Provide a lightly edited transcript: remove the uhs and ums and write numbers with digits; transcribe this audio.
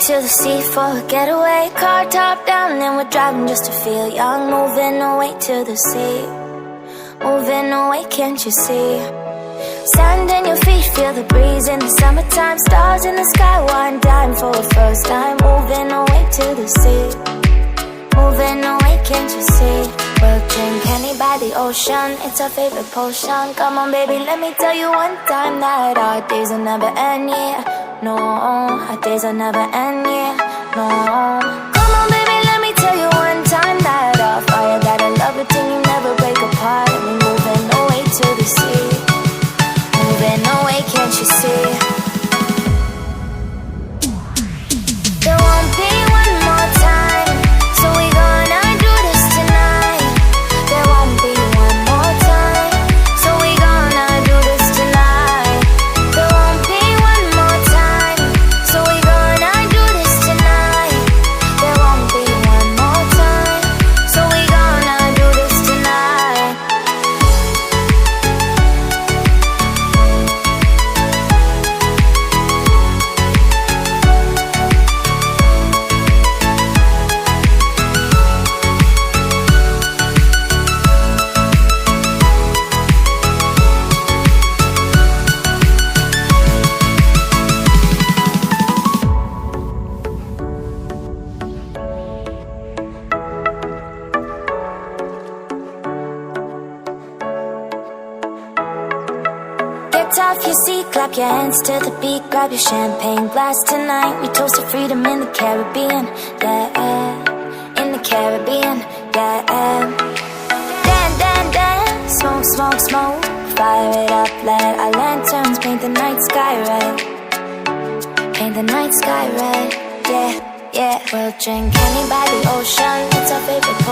to the sea for a getaway. Car top down and we're driving just to feel young. Moving away to the sea, moving away, can't you see? Sand in your feet, feel the breeze in the summertime. Stars in the sky, one dime for a first time. Moving away to the sea, moving away, can't you see? We'll drink honey by the ocean, it's our favorite potion. Come on baby, let me tell you one time that our days will never end, yeah. No, our days will never end, yeah. No. Come on baby, let me tell you one time that our fire got a love it till you never break apart. And we're moving away to the sea, moving away, can't you see? There won't be one more time, so we gonna do this tonight. There won't be one more time, so we gonna do this tonight. There won't be one more time, so we gonna do this tonight. There won't be one more time, so we gonna do this tonight. Get off your seat, clap your hands to the beat. Grab your champagne glass tonight. We toast to freedom in the Caribbean, yeah, in the Caribbean, yeah. Dance, smoke, smoke, smoke. Fire it up, let our lanterns paint the night sky red. Paint the night sky red, yeah. We'll drink honey by the ocean, it's our favorite